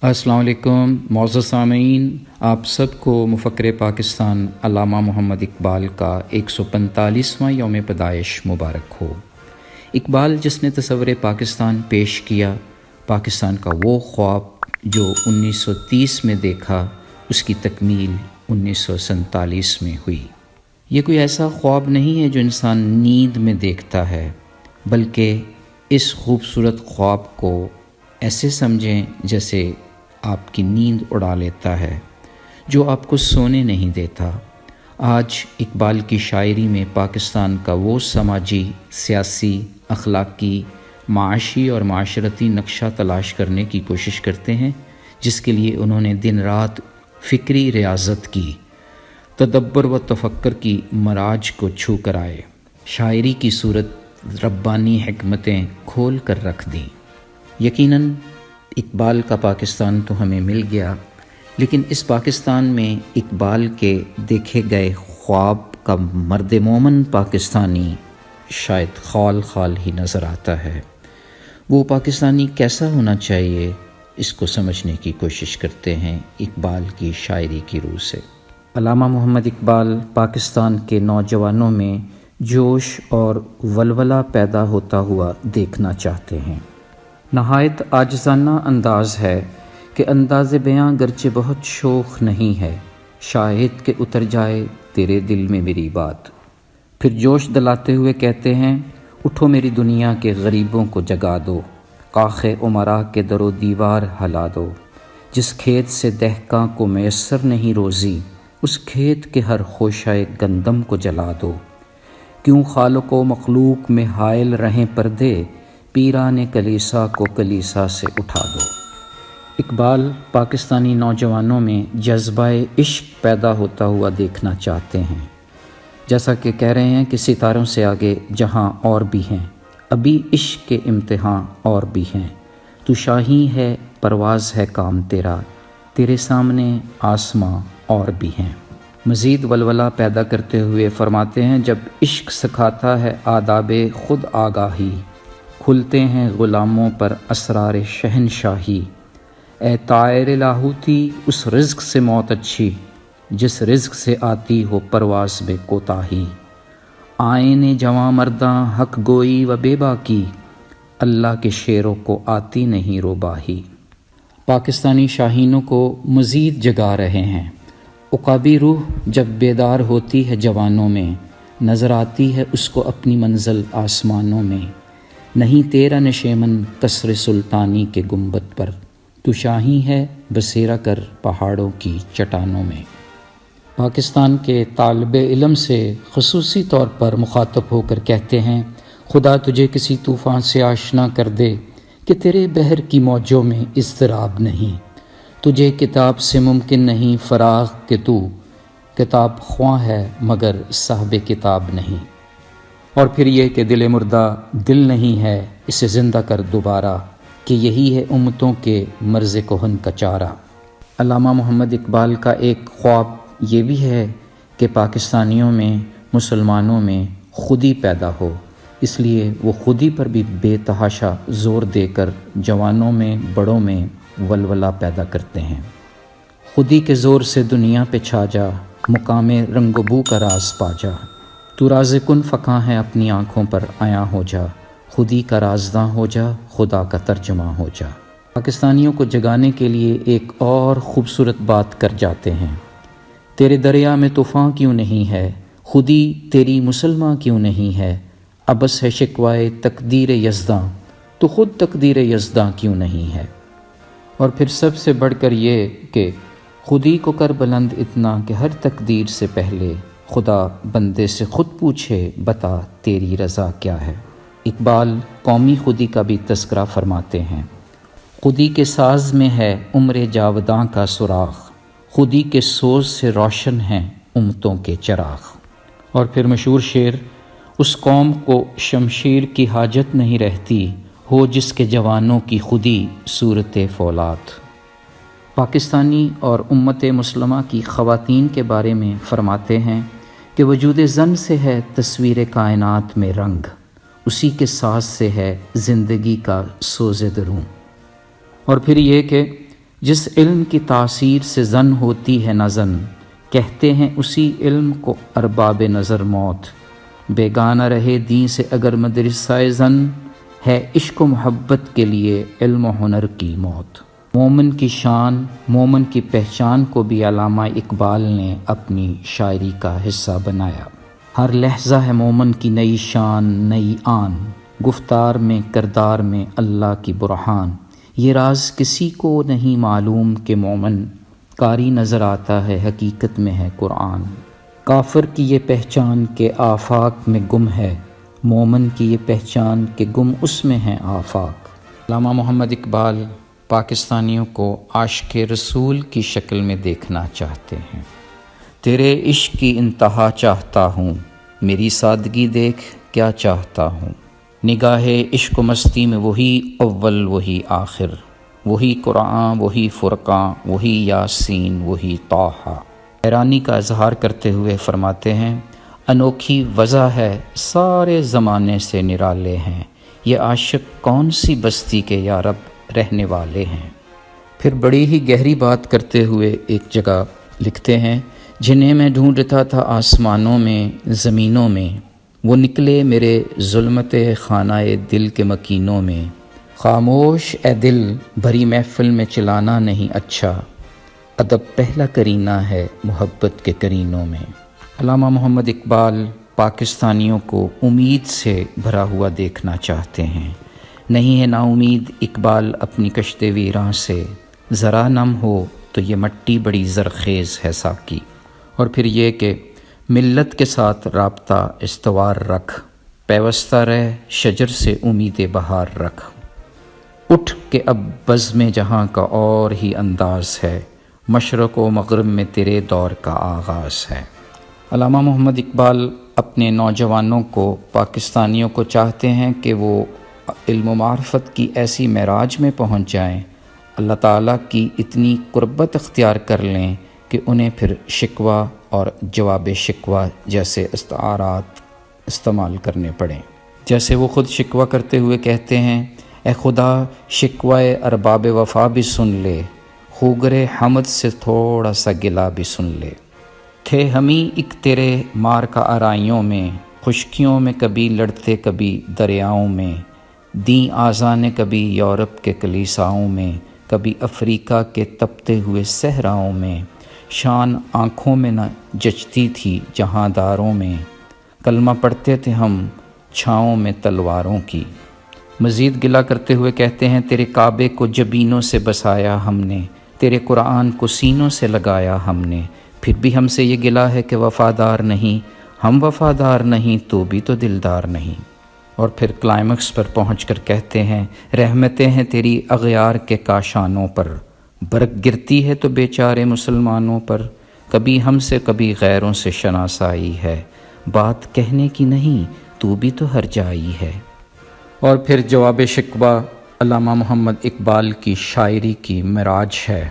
السلام علیکم معزز سامعین، آپ سب کو مفکر پاکستان علامہ محمد اقبال کا 145واں یوم پیدائش مبارک ہو۔ اقبال جس نے تصور پاکستان پیش کیا، پاکستان کا وہ خواب جو 1930 میں دیکھا، اس کی تکمیل 1947 میں ہوئی۔ یہ کوئی ایسا خواب نہیں ہے جو انسان نیند میں دیکھتا ہے، بلکہ اس خوبصورت خواب کو ایسے سمجھیں جیسے آپ کی نیند اڑا لیتا ہے، جو آپ کو سونے نہیں دیتا۔ آج اقبال کی شاعری میں پاکستان کا وہ سماجی، سیاسی، اخلاقی، معاشی اور معاشرتی نقشہ تلاش کرنے کی کوشش کرتے ہیں، جس کے لیے انہوں نے دن رات فکری ریاضت کی، تدبر و تفکر کی معراج کو چھو کر آئے، شاعری کی صورت ربانی حکمتیں کھول کر رکھ دیں۔ یقیناً اقبال کا پاکستان تو ہمیں مل گیا، لیکن اس پاکستان میں اقبال کے دیکھے گئے خواب کا مرد مومن پاکستانی شاید خال خال ہی نظر آتا ہے۔ وہ پاکستانی کیسا ہونا چاہیے، اس کو سمجھنے کی کوشش کرتے ہیں اقبال کی شاعری کی روح سے۔ علامہ محمد اقبال پاکستان کے نوجوانوں میں جوش اور ولولہ پیدا ہوتا ہوا دیکھنا چاہتے ہیں۔ نہایت عاجزانہ انداز ہے کہ انداز بیاں گرچہ بہت شوخ نہیں ہے، شاہد کہ اتر جائے تیرے دل میں میری بات۔ پھر جوش دلاتے ہوئے کہتے ہیں، اٹھو میری دنیا کے غریبوں کو جگا دو، کاخ امراء کے در و دیوار ہلا دو۔ جس کھیت سے دہقاں کو میسر نہیں روزی، اس کھیت کے ہر خوشہ گندم کو جلا دو۔ کیوں خالق و مخلوق میں حائل رہیں پردے، پیران کلیسا کو کلیسا سے اٹھا دو۔ اقبال پاکستانی نوجوانوں میں جذبہ عشق پیدا ہوتا ہوا دیکھنا چاہتے ہیں۔ جیسا کہ کہہ رہے ہیں کہ ستاروں سے آگے جہاں اور بھی ہیں، ابھی عشق کے امتحان اور بھی ہیں۔ تو شاہی ہے پرواز ہے کام تیرا، تیرے سامنے آسماں اور بھی ہیں۔ مزید ولولہ پیدا کرتے ہوئے فرماتے ہیں، جب عشق سکھاتا ہے آداب خود آگاہی، کھلتے ہیں غلاموں پر اسرار شہنشاہی۔ اے طائر لاہوتی اس رزق سے موت اچھی، جس رزق سے آتی ہو پرواز میں کوتاہی۔ آئین جواں مرداں حق گوئی و بے باکی، اللہ کے شیروں کو آتی نہیں روباہی۔ پاکستانی شاہینوں کو مزید جگا رہے ہیں۔ عقابی روح جب بیدار ہوتی ہے جوانوں میں، نظر آتی ہے اس کو اپنی منزل آسمانوں میں۔ نہیں تیرا نشیمن قصر سلطانی کے گنبد پر، تو شاہی ہے بسیرا کر پہاڑوں کی چٹانوں میں۔ پاکستان کے طالب علم سے خصوصی طور پر مخاطب ہو کر کہتے ہیں، خدا تجھے کسی طوفان سے آشنا کر دے کہ تیرے بحر کی موجوں میں اضطراب نہیں۔ تجھے کتاب سے ممکن نہیں فراغ کہ تو کتاب خواں ہے مگر صاحب کتاب نہیں۔ اور پھر یہ کہ دل مردہ دل نہیں ہے، اسے زندہ کر دوبارہ، کہ یہی ہے امتوں کے مرض کہن کا چارہ۔ علامہ محمد اقبال کا ایک خواب یہ بھی ہے کہ پاکستانیوں میں، مسلمانوں میں خودی پیدا ہو، اس لیے وہ خودی پر بھی بے تحاشا زور دے کر جوانوں میں، بڑوں میں ولولہ پیدا کرتے ہیں۔ خودی کے زور سے دنیا پہ چھا جا، مقام رنگ و بو کا راز پا جا۔ تو راز کن فکاں ہے اپنی آنکھوں پر عیاں ہو جا، خودی کا رازداں ہو جا، خدا کا ترجمہ ہو جا۔ پاکستانیوں کو جگانے کے لیے ایک اور خوبصورت بات کر جاتے ہیں، تیرے دریا میں طوفان کیوں نہیں ہے، خودی تیری مسلماں کیوں نہیں ہے، ابس ہے شکوائے تقدیر یزداں، تو خود تقدیر یزداں کیوں نہیں ہے۔ اور پھر سب سے بڑھ کر یہ کہ خودی کو کر بلند اتنا کہ ہر تقدیر سے پہلے خدا بندے سے خود پوچھے، بتا تیری رضا کیا ہے۔ اقبال قومی خودی کا بھی تذکرہ فرماتے ہیں، خودی کے ساز میں ہے عمر جاوداں کا سراغ، خودی کے سوز سے روشن ہیں امتوں کے چراغ۔ اور پھر مشہور شعر، اس قوم کو شمشیر کی حاجت نہیں رہتی، ہو جس کے جوانوں کی خودی صورت فولاد۔ پاکستانی اور امت مسلمہ کی خواتین کے بارے میں فرماتے ہیں کہ وجود زن سے ہے تصویر کائنات میں رنگ، اسی کے ساز سے ہے زندگی کا سوز دروں۔ اور پھر یہ کہ جس علم کی تاثیر سے زن ہوتی ہے نزن، کہتے ہیں اسی علم کو ارباب نظر موت۔ بیگانہ رہے دین سے اگر مدرسہ زن، ہے عشق و محبت کے لیے علم و ہنر کی موت۔ مومن کی شان، مومن کی پہچان کو بھی علامہ اقبال نے اپنی شاعری کا حصہ بنایا۔ ہر لحظہ ہے مومن کی نئی شان، نئی آن، گفتار میں کردار میں اللہ کی برہان۔ یہ راز کسی کو نہیں معلوم کہ مومن قاری نظر آتا ہے، حقیقت میں ہے قرآن۔ کافر کی یہ پہچان کہ آفاق میں گم ہے، مومن کی یہ پہچان کہ گم اس میں ہے آفاق۔ علامہ محمد اقبال پاکستانیوں کو عاشق رسول کی شکل میں دیکھنا چاہتے ہیں۔ تیرے عشق کی انتہا چاہتا ہوں، میری سادگی دیکھ کیا چاہتا ہوں۔ نگاہ عشق و مستی میں وہی اول وہی آخر، وہی قرآن وہی فرقان وہی یاسین وہی طٰہٰ۔ حیرانی کا اظہار کرتے ہوئے فرماتے ہیں، انوکھی وضع ہے سارے زمانے سے نرالے ہیں، یہ عاشق کون سی بستی کے یا رب رہنے والے ہیں۔ پھر بڑی ہی گہری بات کرتے ہوئے ایک جگہ لکھتے ہیں، جنہیں میں ڈھونڈتا تھا آسمانوں میں زمینوں میں، وہ نکلے میرے ظلمت خانہ دل کے مکینوں میں۔ خاموش اے دل بھری محفل میں چلانا نہیں اچھا، ادب پہلا کرینہ ہے محبت کے کرینوں میں۔ علامہ محمد اقبال پاکستانیوں کو امید سے بھرا ہوا دیکھنا چاہتے ہیں۔ نہیں ہے نا امید اقبال اپنی کشت ویراں سے، ذرا نم ہو تو یہ مٹی بڑی زرخیز ہے ساقی۔ اور پھر یہ کہ ملت کے ساتھ رابطہ استوار رکھ، پیوستہ رہ شجر سے امید بہار رکھ۔ اٹھ کہ اب بزم جہاں کا اور ہی انداز ہے، مشرق و مغرب میں تیرے دور کا آغاز ہے۔ علامہ محمد اقبال اپنے نوجوانوں کو، پاکستانیوں کو چاہتے ہیں کہ وہ علم و معرفت کی ایسی معراج میں پہنچ جائیں، اللہ تعالیٰ کی اتنی قربت اختیار کر لیں کہ انہیں پھر شکوہ اور جواب شکوہ جیسے استعارات استعمال کرنے پڑیں۔ جیسے وہ خود شکوہ کرتے ہوئے کہتے ہیں، اے خدا شکوہ ارباب وفا بھی سن لے، خوگر حمد سے تھوڑا سا گلہ بھی سن لے۔ تھے ہمیں ایک تیرے مار کا آرائیوں میں، خشکیوں میں کبھی لڑتے کبھی دریاؤں میں، دیں آذان کبھی یورپ کے کلیساؤں میں، کبھی افریقہ کے تپتے ہوئے صحراؤں میں، شان آنکھوں میں نہ جچتی تھی جہاں داروں میں، کلمہ پڑھتے تھے ہم چھاؤں میں تلواروں کی۔ مزید گلہ کرتے ہوئے کہتے ہیں، تیرے کعبے کو جبینوں سے بسایا ہم نے، تیرے قرآن کو سینوں سے لگایا ہم نے، پھر بھی ہم سے یہ گلہ ہے کہ وفادار نہیں، ہم وفادار نہیں تو بھی تو دلدار نہیں۔ اور پھر کلائمیکس پر پہنچ کر کہتے ہیں، رحمتیں ہیں تیری اغیار کے کاشانوں پر، برق گرتی ہے تو بیچارے مسلمانوں پر، کبھی ہم سے کبھی غیروں سے شناسائی ہے، بات کہنے کی نہیں تو بھی تو ہر جائی ہے۔ اور پھر جواب شکوہ علامہ محمد اقبال کی شاعری کی معراج ہے۔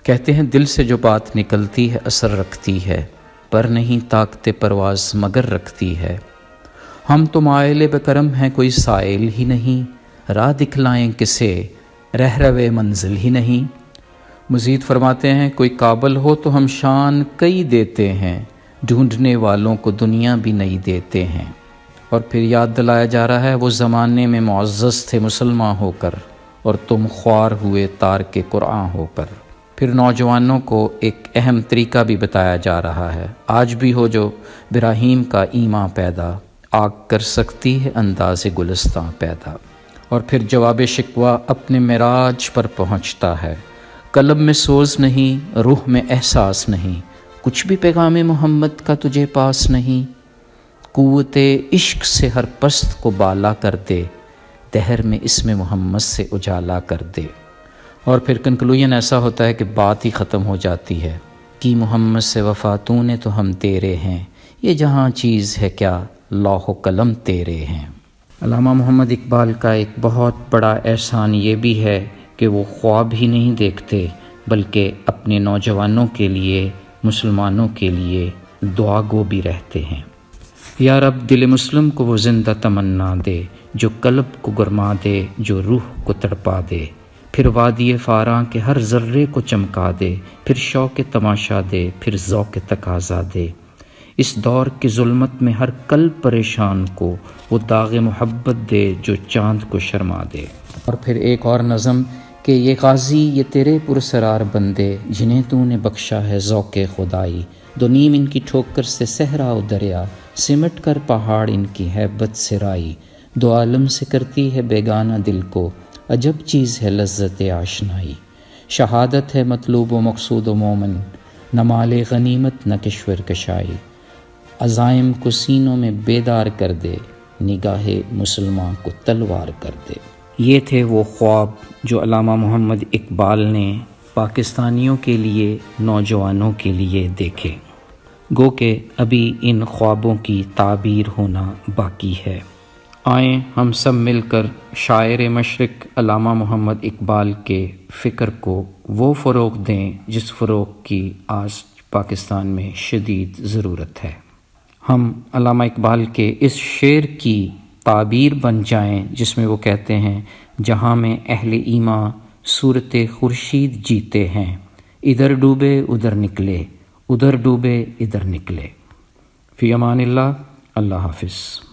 کہتے ہیں، دل سے جو بات نکلتی ہے اثر رکھتی ہے، پر نہیں طاقت پرواز مگر رکھتی ہے۔ ہم تو مائل بکرم ہیں کوئی سائل ہی نہیں، راہ دکھلائیں کسے رہرو منزل ہی نہیں۔ مزید فرماتے ہیں، کوئی قابل ہو تو ہم شان کئی دیتے ہیں، ڈھونڈنے والوں کو دنیا بھی نہیں دیتے ہیں۔ اور پھر یاد دلایا جا رہا ہے، وہ زمانے میں معزز تھے مسلمان ہو کر، اور تم خوار ہوئے تارک قرآن ہو کر۔ پھر نوجوانوں کو ایک اہم طریقہ بھی بتایا جا رہا ہے، آج بھی ہو جو براہیم کا ایمان پیدا، آگ کر سکتی ہے انداز گلستاں پیدا۔ اور پھر جواب شکوہ اپنے معراج پر پہنچتا ہے، قلب میں سوز نہیں، روح میں احساس نہیں، کچھ بھی پیغام محمد کا تجھے پاس نہیں، قوت عشق سے ہر پست کو بالا کر دے، دہر میں اسم محمد سے اجالا کر دے۔ اور پھر کنکلوژن ایسا ہوتا ہے کہ بات ہی ختم ہو جاتی ہے، کہ محمد سے وفا تو نے تو ہم تیرے ہیں، یہ جہاں چیز ہے کیا لوح و قلم تیرے ہیں۔ علامہ محمد اقبال کا ایک بہت بڑا احسان یہ بھی ہے کہ وہ خواب ہی نہیں دیکھتے، بلکہ اپنے نوجوانوں کے لیے، مسلمانوں کے لیے دعا گو بھی رہتے ہیں۔ یا رب دل مسلم کو وہ زندہ تمنا دے، جو قلب کو گرما دے، جو روح کو تڑپا دے، پھر وادی فاراں کے ہر ذرے کو چمکا دے، پھر شوق تماشا دے، پھر ذوق تقاضا دے۔ اس دور کی ظلمت میں ہر قلب پریشان کو وہ داغ محبت دے جو چاند کو شرما دے۔ اور پھر ایک اور نظم کہ یہ غازی یہ تیرے پرسرار بندے جنہیں تو نے بخشا ہے ذوق خدائی، دو نیم ان کی ٹھوکر سے صحرا و دریا، سمٹ کر پہاڑ ان کی ہیبت سرائی، دو عالم سے کرتی ہے بیگانہ دل کو، عجب چیز ہے لذت آشنائی، شہادت ہے مطلوب و مقصود و مومن، نہ مال غنیمت نہ کشور کشائی، عزائم کو سینوں میں بیدار کر دے، نگاہ مسلمان کو تلوار کر دے۔ یہ تھے وہ خواب جو علامہ محمد اقبال نے پاکستانیوں کے لیے، نوجوانوں کے لیے دیکھے، گو کہ ابھی ان خوابوں کی تعبیر ہونا باقی ہے۔ آئیں ہم سب مل کر شاعر مشرق علامہ محمد اقبال کے فکر کو وہ فروغ دیں جس فروغ کی آج پاکستان میں شدید ضرورت ہے۔ ہم علامہ اقبال کے اس شعر کی تعبیر بن جائیں جس میں وہ کہتے ہیں، جہاں میں اہل ایمان صورت خورشید جیتے ہیں، ادھر ڈوبے ادھر نکلے، ادھر ڈوبے ادھر نکلے۔ فی امان اللہ، اللہ حافظ۔